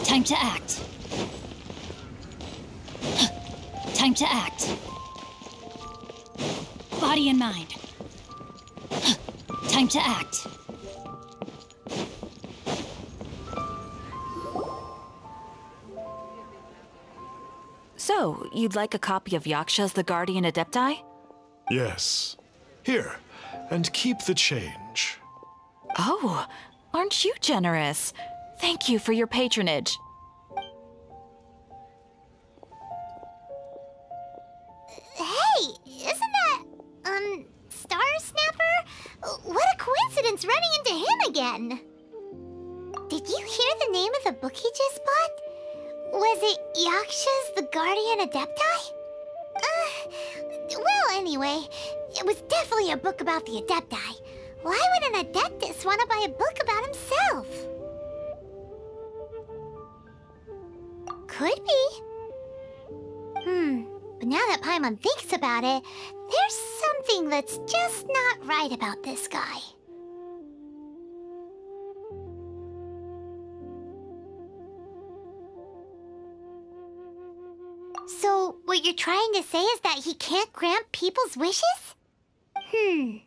Time to act. Time to act. Body and mind. Time to act. So, you'd like a copy of Yaksha's The Guardian Adepti? Yes. Here, and keep the change. Oh, aren't you generous? Thank you for your patronage. Hey, isn't that, Star Snapper? What a coincidence running into him again! Did you hear the name of the book he just bought? Was it Yaksha's The Guardian Adepti? Well, anyway, it was definitely a book about the Adepti. Why would an Adeptus want to buy a book about himself? Could be. But now that Paimon thinks about it, there's something that's just not right about this guy. So, what you're trying to say is that he can't grant people's wishes? Paimon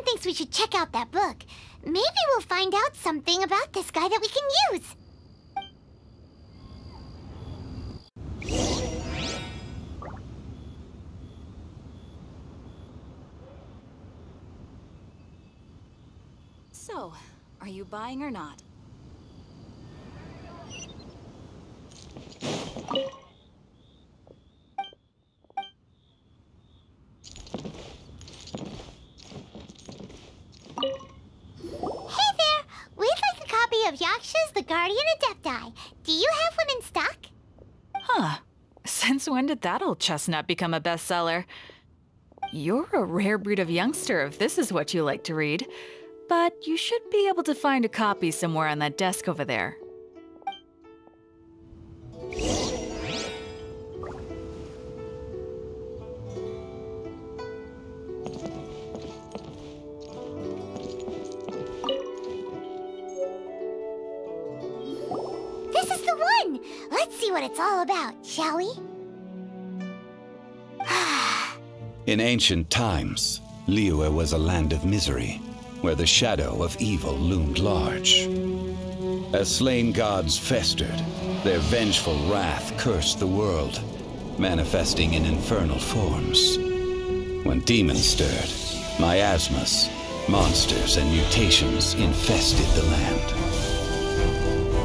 thinks we should check out that book. Maybe we'll find out something about this guy that we can use. So, are you buying or not? Of Yaksha's The Guardian Adepti. Do you have one in stock? Huh. Since when did that old chestnut become a bestseller? You're a rare breed of youngster if this is what you like to read. But you should be able to find a copy somewhere on that desk over there. This is the one! Let's see what it's all about, shall we? In ancient times, Liyue was a land of misery, where the shadow of evil loomed large. As slain gods festered, their vengeful wrath cursed the world, manifesting in infernal forms. When demons stirred, miasmas, monsters, and mutations infested the land.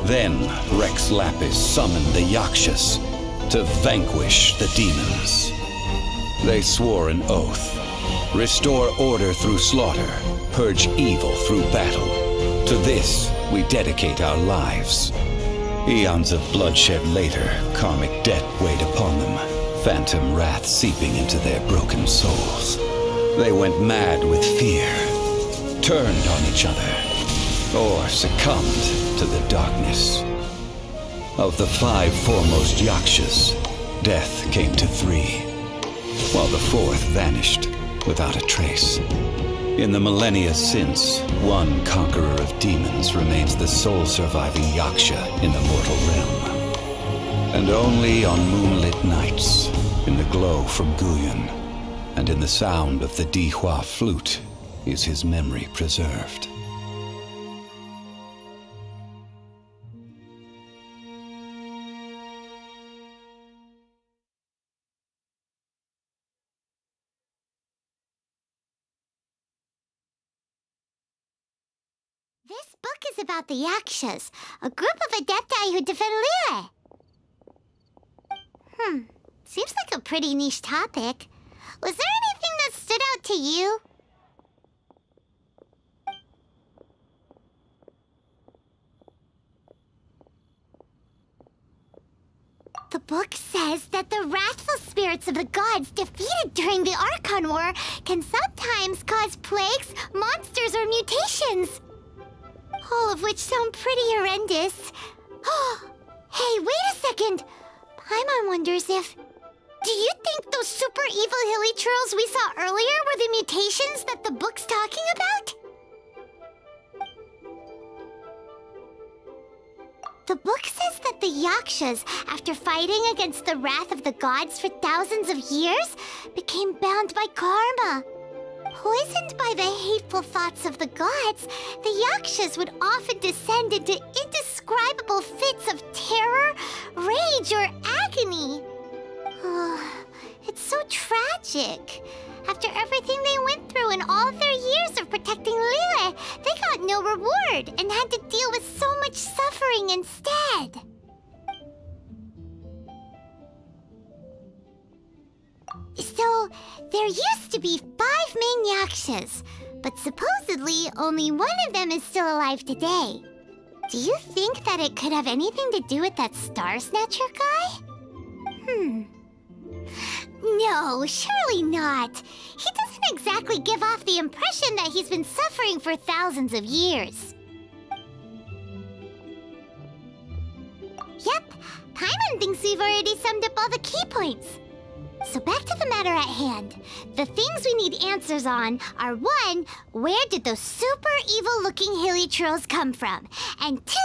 Then Rex Lapis summoned the Yakshas to vanquish the demons. They swore an oath: restore order through slaughter, purge evil through battle. To this we dedicate our lives. Eons of bloodshed later, karmic debt weighed upon them, phantom wrath seeping into their broken souls. They went mad with fear, turned on each other, or succumbed to the darkness. Of the 5 foremost Yakshas, death came to 3, while the 4th vanished without a trace. In the millennia since, one conqueror of demons remains the sole surviving Yaksha in the mortal realm. And only on moonlit nights, in the glow from Guyon, and in the sound of the Dihua flute, is his memory preserved. This book is about the Yakshas, a group of Adepti who defend Liyue. Seems like a pretty niche topic. Was there anything that stood out to you? The book says that the wrathful spirits of the gods defeated during the Archon War can sometimes cause plagues, monsters, or mutations. All of which sound pretty horrendous. Hey, wait a second! Paimon wonders if... Do you think those super evil hilly churls we saw earlier were the mutations that the book's talking about? The book says that the Yakshas, after fighting against the wrath of the gods for thousands of years, became bound by karma. Poisoned by the hateful thoughts of the gods, the Yakshas would often descend into indescribable fits of terror, rage, or agony. It's so tragic. After everything they went through in all of their years of protecting Liyue, they got no reward and had to deal with so much suffering instead. So, there used to be 5 main Yakshas, but supposedly only one of them is still alive today. Do you think that it could have anything to do with that Star Snatcher guy? No, surely not. He doesn't exactly give off the impression that he's been suffering for thousands of years. Yep, Paimon thinks we've already summed up all the key points. So back to the matter at hand. The things we need answers on are 1, where did those super evil-looking hilly trolls come from? And 2,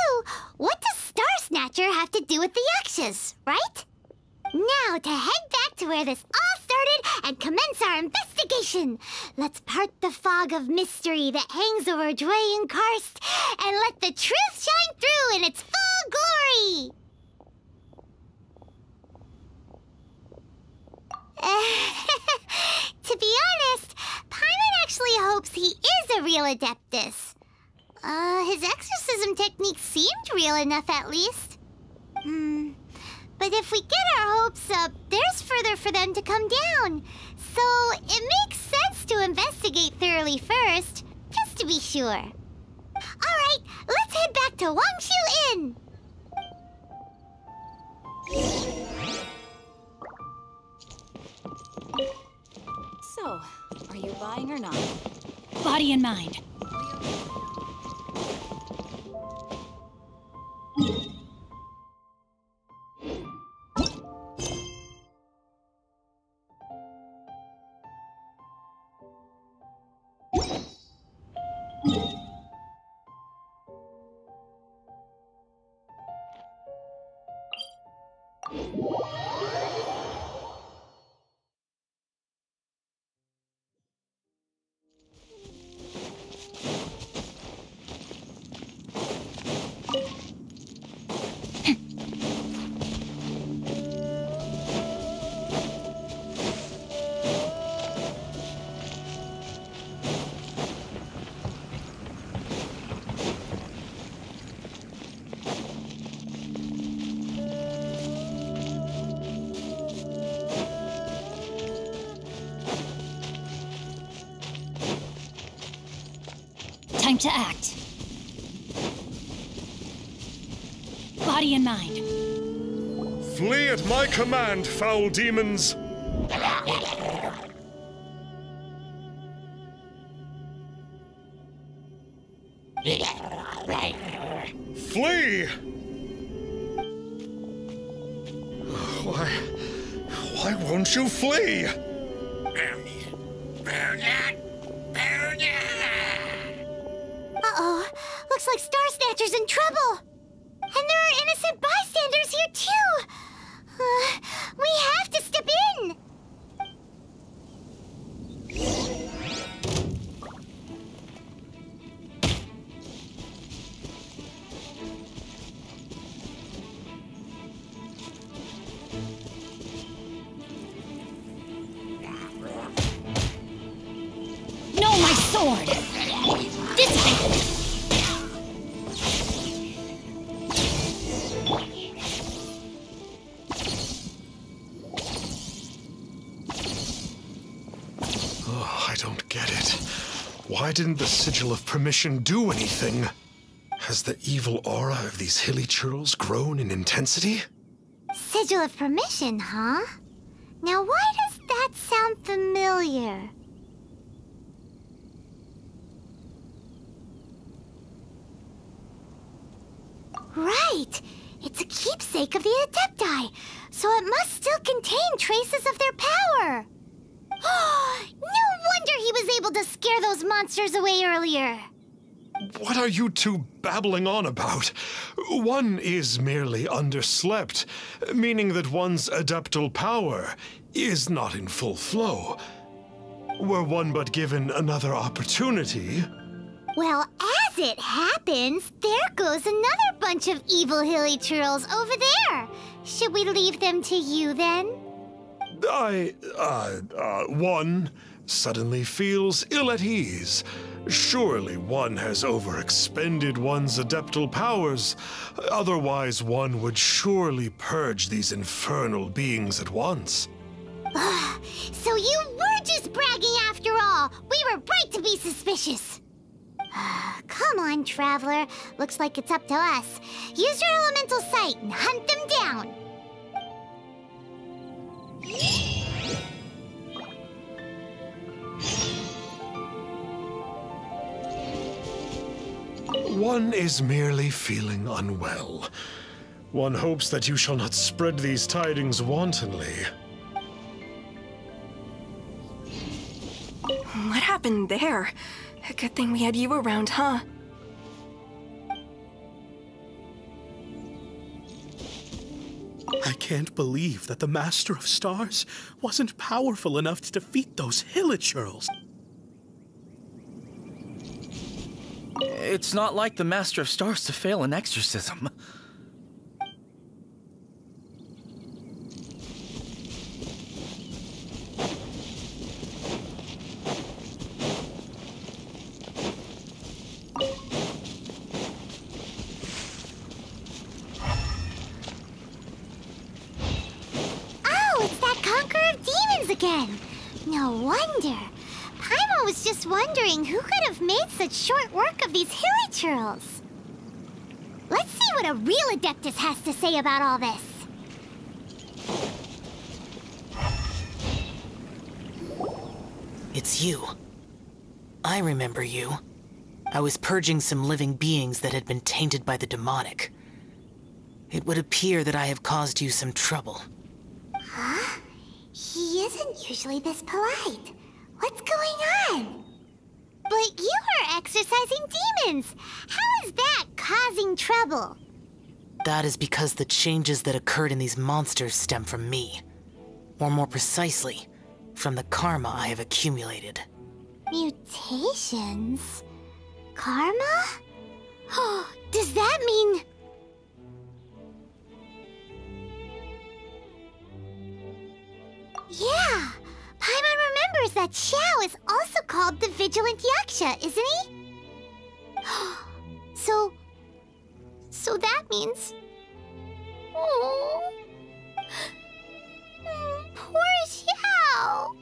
what does Star Snatcher have to do with the Yakshas, right? Now to head back to where this all started and commence our investigation. Let's part the fog of mystery that hangs over Dwayne Karst and let the truth shine through in its full glory. To be honest, Paimon actually hopes he is a real Adeptus. His exorcism technique seemed real enough at least. But if we get our hopes up, there's further for them to come down. So it makes sense to investigate thoroughly first, just to be sure. Alright, let's head back to Wangshu Inn! So, are you buying or not? Body and mind. Time to act. Body and mind. Flee at my command, foul demons! Flee! Why won't you flee? Uh-oh, looks like Star Snatcher's in trouble. And there are innocent bystanders here too. We have to step in. No, my sword! Dissipate! I don't get it. Why didn't the Sigil of Permission do anything? Has the evil aura of these hilly churls grown in intensity? Sigil of Permission, huh? Now why does that sound familiar? Right! It's a keepsake of the Adepti, so it must still contain traces of their power! No wonder he was able to scare those monsters away earlier! What are you two babbling on about? One is merely underslept, meaning that one's adeptal power is not in full flow. Were one but given another opportunity... Well, as it happens, there goes another bunch of evil hilly churls over there. Should we leave them to you then? One suddenly feels ill at ease. Surely one has overexpended one's adeptal powers. Otherwise, one would surely purge these infernal beings at once. So you were just bragging after all. We were right to be suspicious. Come on, Traveler. Looks like it's up to us. Use your elemental sight and hunt them down. One is merely feeling unwell. One hopes that you shall not spread these tidings wantonly. What happened there? A good thing we had you around, huh? I can't believe that the Master of Stars wasn't powerful enough to defeat those Hilichurls. It's not like the Master of Stars to fail an exorcism. Again. No wonder. Paimon was just wondering who could have made such short work of these Hilichurls. Let's see what a real Adeptus has to say about all this. It's you. I remember you. I was purging some living beings that had been tainted by the demonic. It would appear that I have caused you some trouble. Huh? He isn't usually this polite. What's going on? But you are exorcising demons. How is that causing trouble? That is because the changes that occurred in these monsters stem from me. Or more precisely, from the karma I have accumulated. Mutations? Karma? Oh, does that mean... Yeah, Paimon remembers that Xiao is also called the Vigilant Yaksha, isn't he? So that means... Oh, poor Xiao.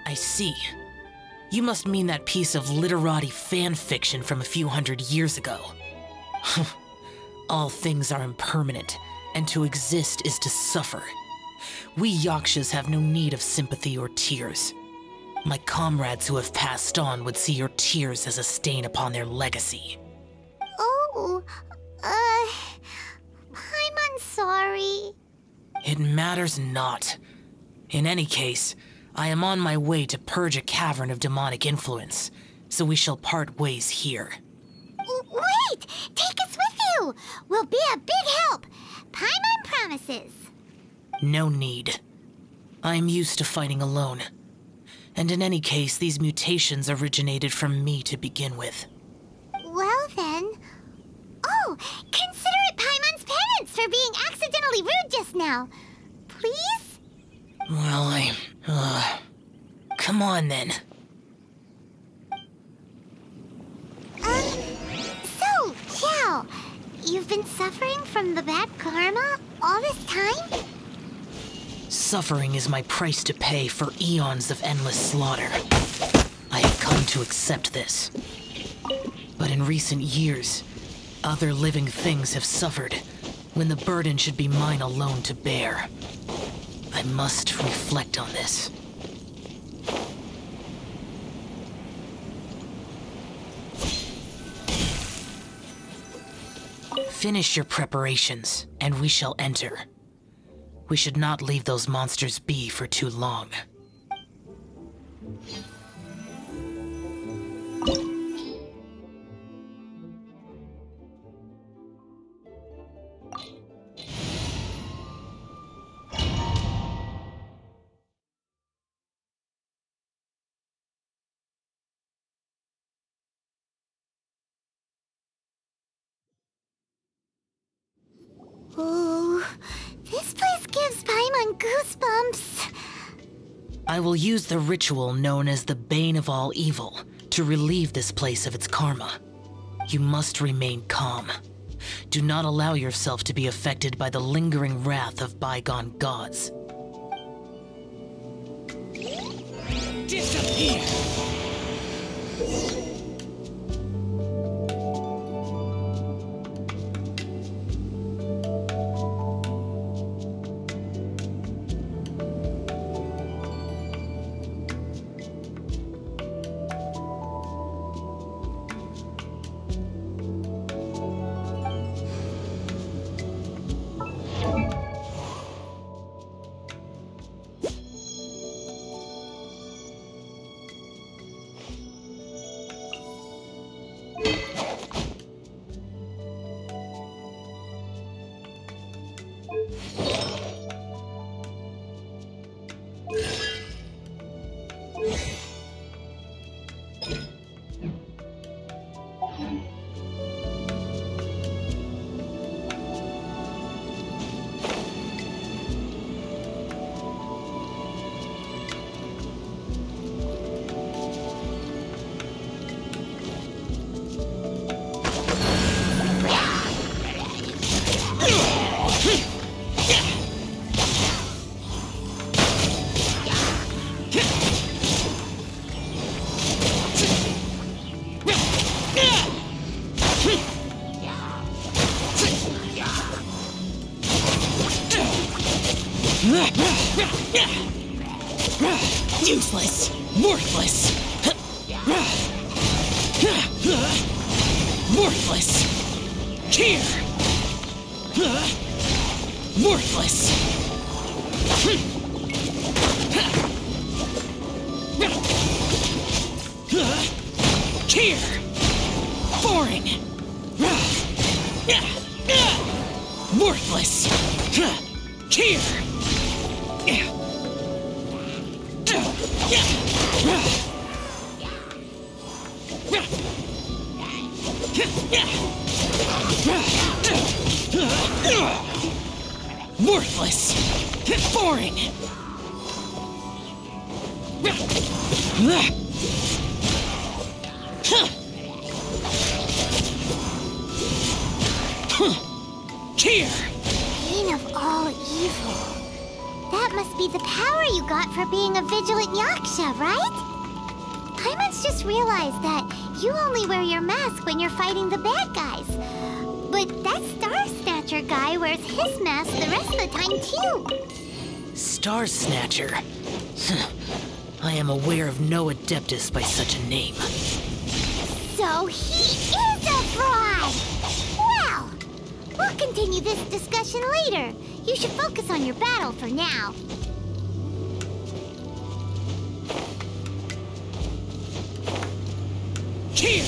I see. You must mean that piece of literati fan fiction from a few hundred years ago. All things are impermanent, and to exist is to suffer. We Yakshas have no need of sympathy or tears. My comrades who have passed on would see your tears as a stain upon their legacy. Oh, I'm sorry. It matters not. In any case, I am on my way to purge a cavern of demonic influence, so we shall part ways here. Wait! Take us with you! We'll be a big help! Paimon promises. No need. I am used to fighting alone. And in any case, these mutations originated from me to begin with. Well then... Oh! Consider it Paimon's penance for being accidentally rude just now. Please? Well, come on then. So, Xiao, you've been suffering from the bad karma all this time? Suffering is my price to pay for eons of endless slaughter. I have come to accept this. But in recent years, other living things have suffered, when the burden should be mine alone to bear. I must reflect on this. Finish your preparations, and we shall enter. We should not leave those monsters be for too long. Ooh, this place gives Paimon goosebumps. I will use the ritual known as the Bane of All Evil to relieve this place of its karma. You must remain calm. Do not allow yourself to be affected by the lingering wrath of bygone gods. Disappear! Useless! Worthless! Worthless! Here! Worthless! Here! Boring! Worthless! Here! Worthless! Boring! Here! Bane of all evil. That must be the power you got for being a vigilant Yaksha, right? Paimon's just realized that you only wear your mask when you're fighting the bad guys. But that Star Snatcher guy wears his mask the rest of the time, too. Star Snatcher? I am aware of no Adeptus by such a name. So he is a fraud! Well, we'll continue this discussion later. You should focus on your battle for now. Here!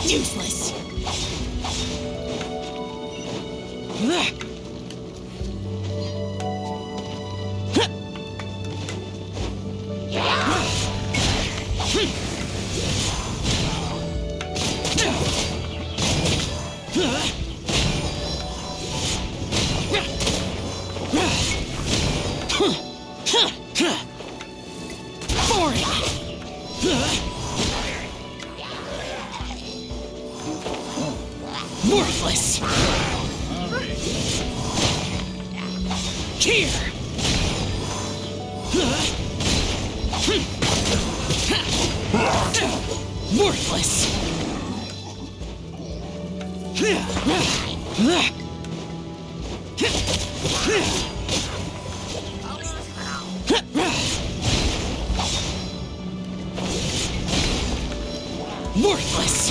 Useless! Boring! Worthless! Here! Worthless! Worthless!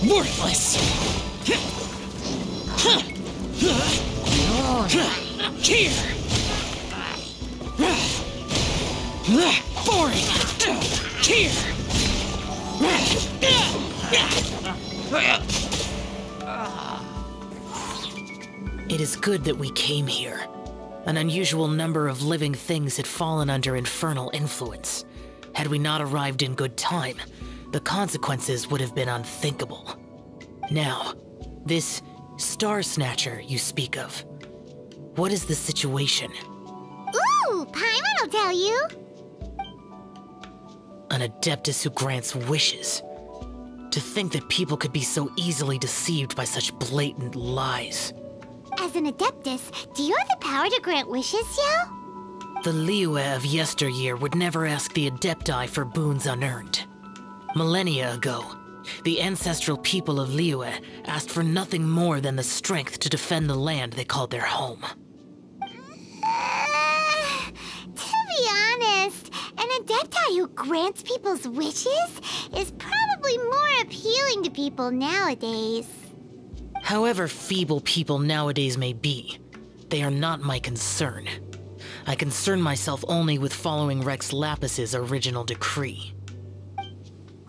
Worthless! Here! Boring! Here! It is good that we came here. An unusual number of living things had fallen under infernal influence. Had we not arrived in good time, the consequences would have been unthinkable. Now, this Star Snatcher you speak of, what is the situation? Ooh, Paimon will tell you. An Adeptus who grants wishes. To think that people could be so easily deceived by such blatant lies. As an Adeptus, do you have the power to grant wishes, Yao? The Liyue of yesteryear would never ask the Adepti for boons unearned. Millennia ago, the ancestral people of Liyue asked for nothing more than the strength to defend the land they called their home. To be honest, an Adepti who grants people's wishes is probably more appealing to people nowadays. However feeble people nowadays may be, they are not my concern. I concern myself only with following Rex Lapis's original decree.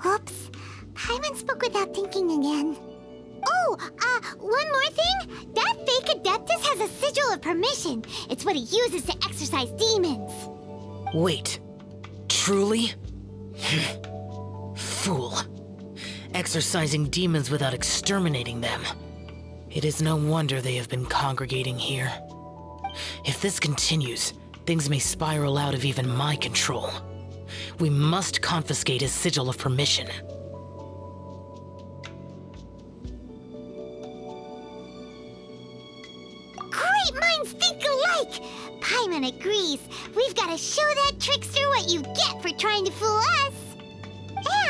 Oops, Paimon spoke without thinking again. Oh, one more thing. That fake Adeptus has a sigil of permission. It's what he uses to exorcise demons. Wait, truly? Fool. Exorcising demons without exterminating them. It is no wonder they have been congregating here. If this continues, things may spiral out of even my control. We must confiscate his sigil of permission. Great minds think alike! Paimon agrees. We've got to show that trickster what you get for trying to fool us.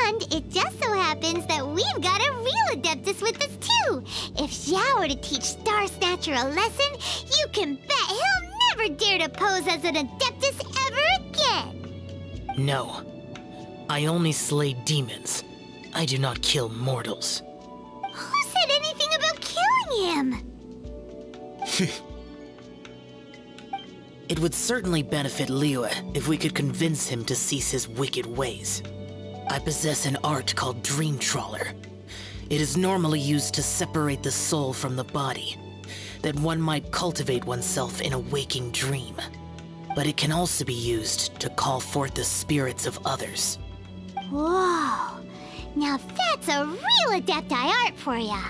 And it just so happens that we've got a real Adeptus with us too. If Xiao were to teach Star Snatcher a lesson, you can bet he'll never dare to pose as an Adeptus ever again. No. I only slay demons. I do not kill mortals. Who said anything about killing him? It would certainly benefit Liyue if we could convince him to cease his wicked ways. I possess an art called Dream Trawler. It is normally used to separate the soul from the body, that one might cultivate oneself in a waking dream. But it can also be used to call forth the spirits of others. Whoa, now that's a real Adepti art for ya.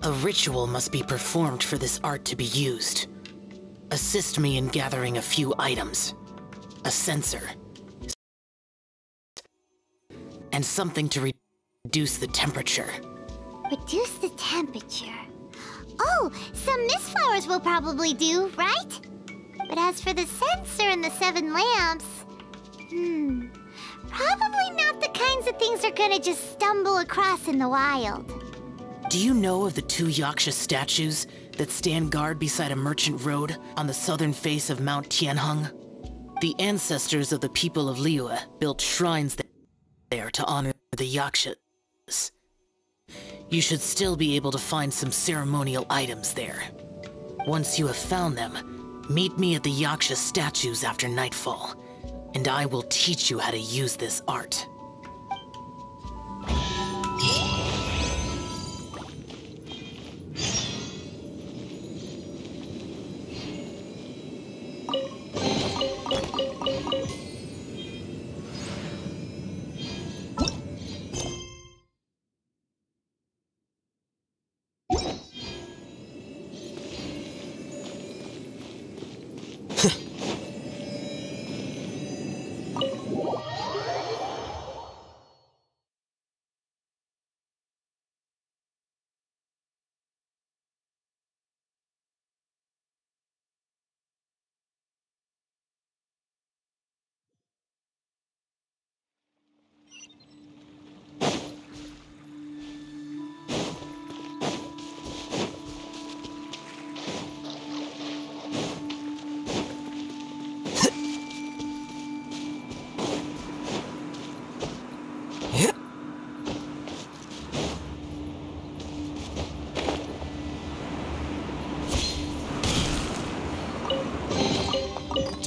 A ritual must be performed for this art to be used. Assist me in gathering a few items. A sensor. And something to reduce the temperature. Reduce the temperature. Oh, some mist flowers will probably do, right? But as for the sensor and the 7 lamps... probably not the kinds of things they're gonna just stumble across in the wild. Do you know of the 2 Yaksha statues that stand guard beside a merchant road on the southern face of Mount Tianheng? The ancestors of the people of Liyue built shrines there to honor the Yakshas. You should still be able to find some ceremonial items there. Once you have found them, meet me at the Yaksha statues after nightfall, and I will teach you how to use this art.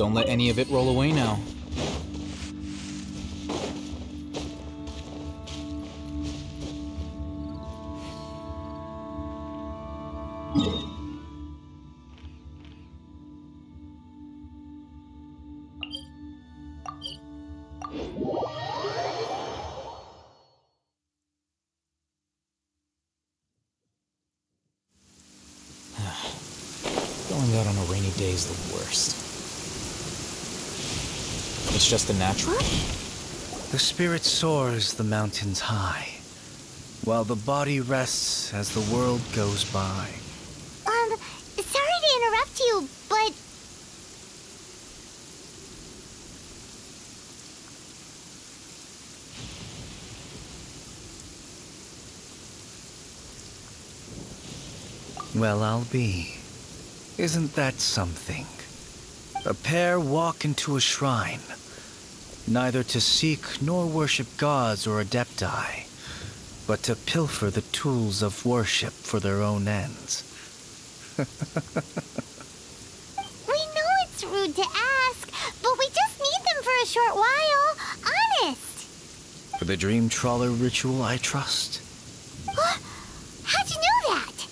Don't let any of it roll away now. Going out on a rainy day is the worst. It's just a natural? The spirit soars the mountains high, while the body rests as the world goes by. Sorry to interrupt you, but... Well, I'll be. Isn't that something? A pair walk into a shrine, neither to seek nor worship gods or adepti, but to pilfer the tools of worship for their own ends. We know it's rude to ask, but we just need them for a short while. Honest. For the dream trawler ritual, I trust. How'd you know that?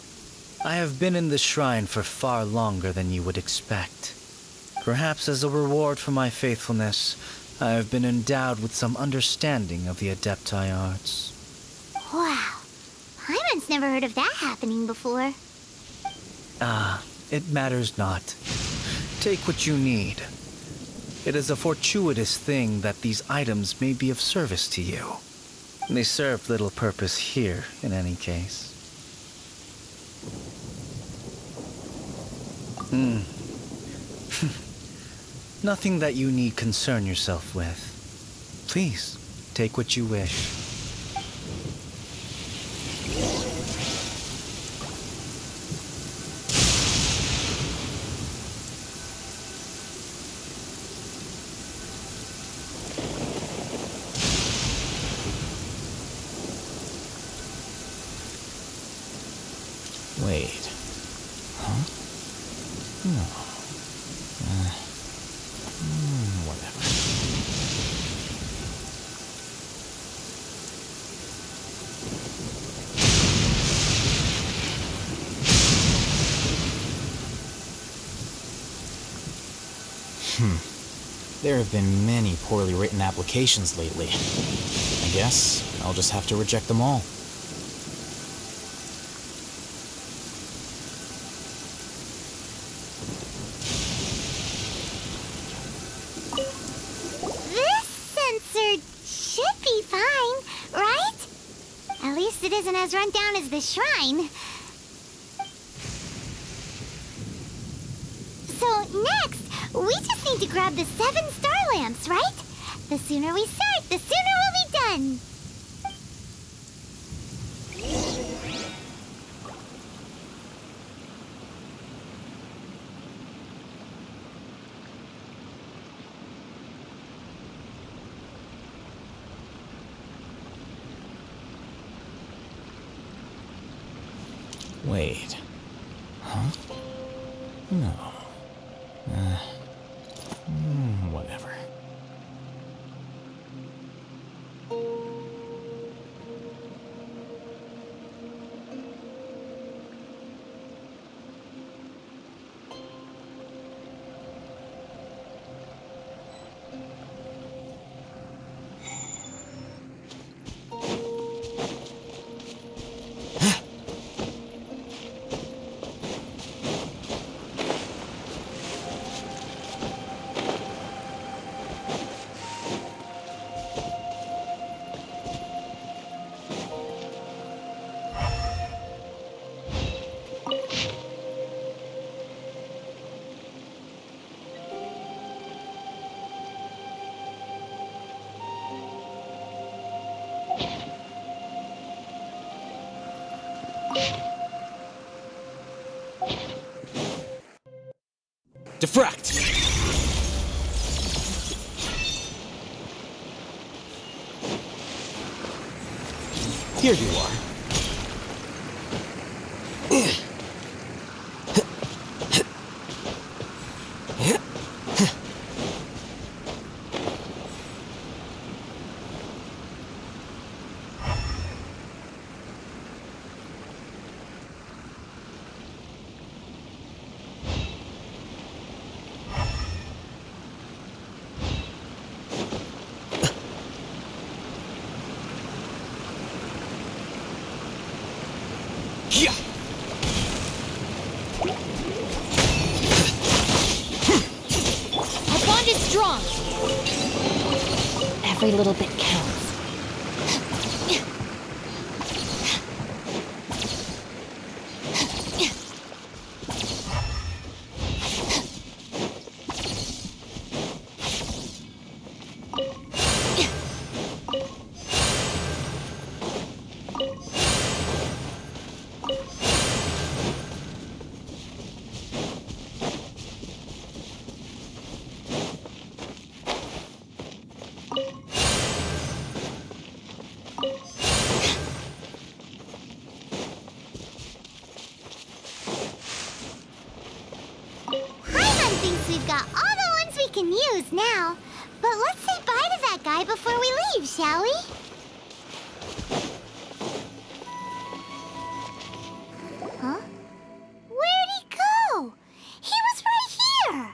I have been in the shrine for far longer than you would expect. Perhaps as a reward for my faithfulness, I have been endowed with some understanding of the adepti arts. Wow. Hyman's never heard of that happening before. It matters not. Take what you need. It is a fortuitous thing that these items may be of service to you. They serve little purpose here, in any case. Nothing that you need concern yourself with. Please, take what you wish. Wait. Huh? No. Whatever. There have been many poorly written applications lately. I guess I'll just have to reject them all. It isn't as run down as the shrine. So next, we just need to grab the 7 star lamps, right? The sooner we start, the sooner we'll be done. Wait. Huh? No. Whatever. Diffract! Here you are. strong! Every little bit counts. We've got all the ones we can use now. But let's say bye to that guy before we leave, shall we? Huh? Where'd he go? He was right here!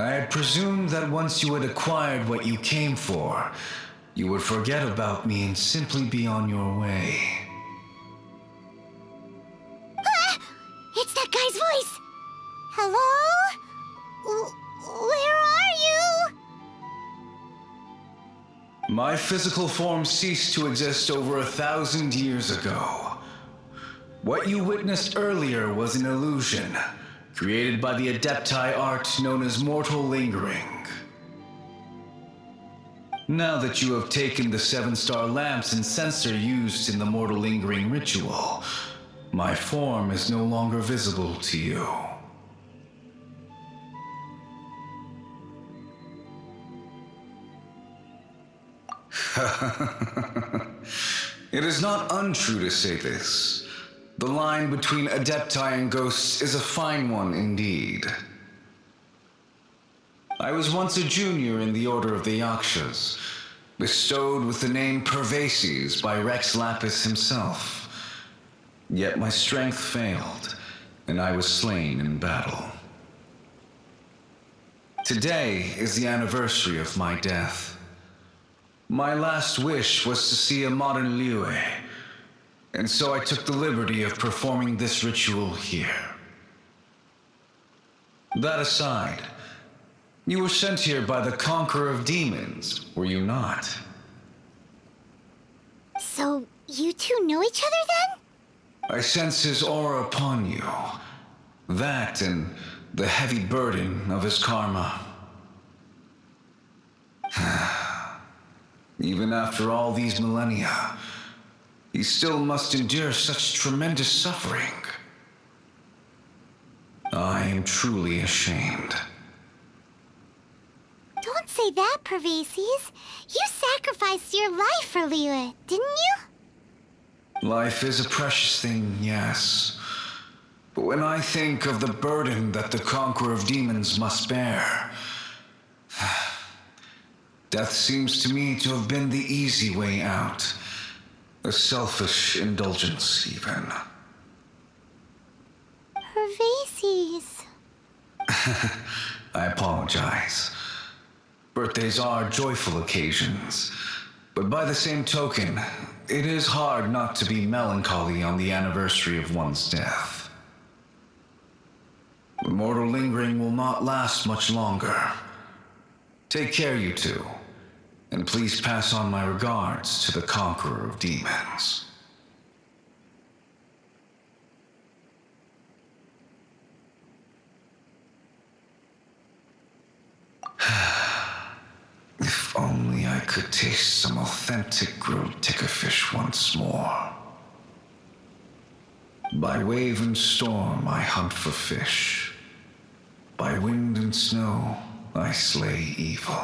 I had presumed that once you had acquired what you came for, you would forget about me and simply be on your way. Ah! It's that guy's voice! Hello? Where are you? My physical form ceased to exist over 1,000 years ago. What you witnessed earlier was an illusion, created by the Adepti art known as mortal lingering. Now that you have taken the 7-star lamps and censer used in the mortal lingering ritual, my form is no longer visible to you. It is not untrue to say this. The line between Adepti and ghosts is a fine one indeed. I was once a junior in the Order of the Yakshas, bestowed with the name Pervases by Rex Lapis himself. Yet my strength failed, and I was slain in battle. Today is the anniversary of my death. My last wish was to see a modern Liyue, and so I took the liberty of performing this ritual here. That aside, you were sent here by the Conqueror of Demons, were you not? So, you two know each other then? I sense his aura upon you. That and the heavy burden of his karma. Even after all these millennia, he still must endure such tremendous suffering. I am truly ashamed. Don't say that, Pervases. You sacrificed your life for Liyue, didn't you? Life is a precious thing, yes. But when I think of the burden that the Conqueror of Demons must bear, death seems to me to have been the easy way out. A selfish indulgence, even. Pervases. I apologize. Birthdays are joyful occasions, but by the same token, it is hard not to be melancholy on the anniversary of one's death. The mortal lingering will not last much longer. Take care, you two, and please pass on my regards to the Conqueror of Demons. If only I could taste some authentic grilled tickerfish once more. By wave and storm I hunt for fish. By wind and snow I slay evil.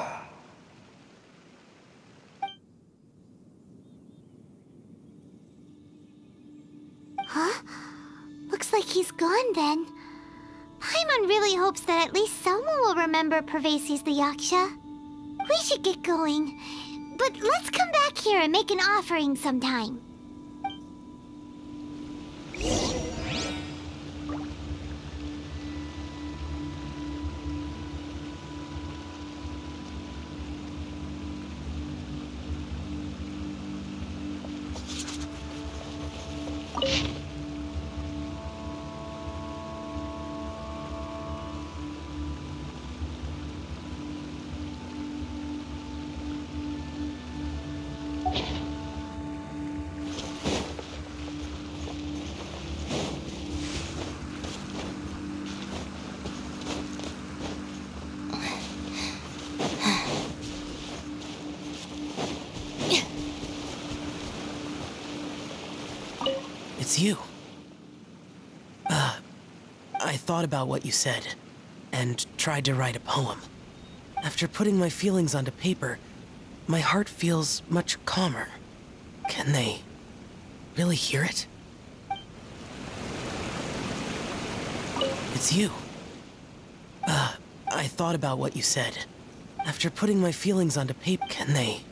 Huh? Looks like he's gone then. Paimon really hopes that at least someone will remember Pervases the Yaksha. We should get going, but let's come back here and make an offering sometime. It's you. I thought about what you said, and tried to write a poem. After putting my feelings onto paper, my heart feels much calmer. Can they really hear it? It's you. I thought about what you said. After putting my feelings onto paper, can they...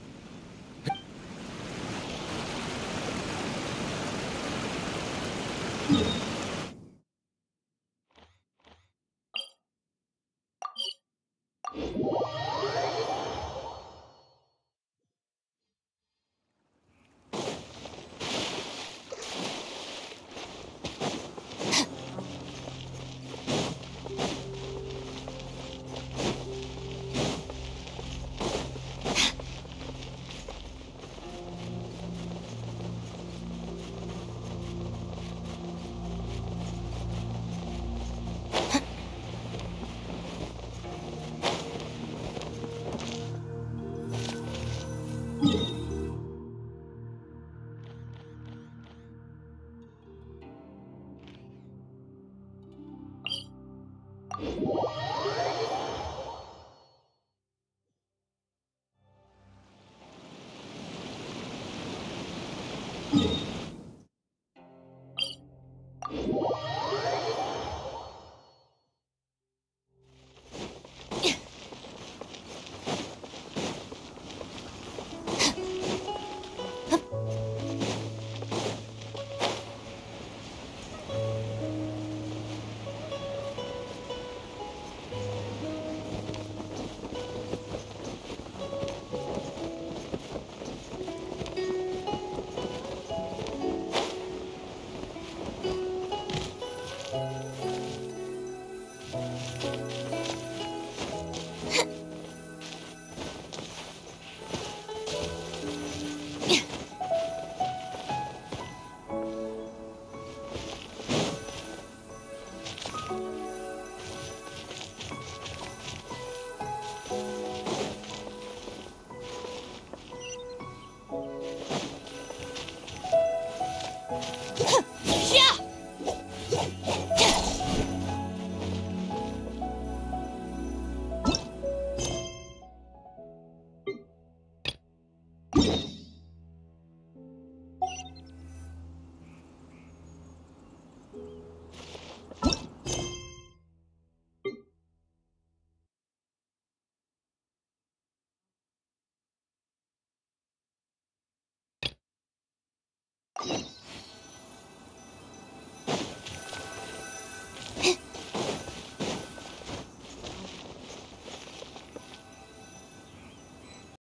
You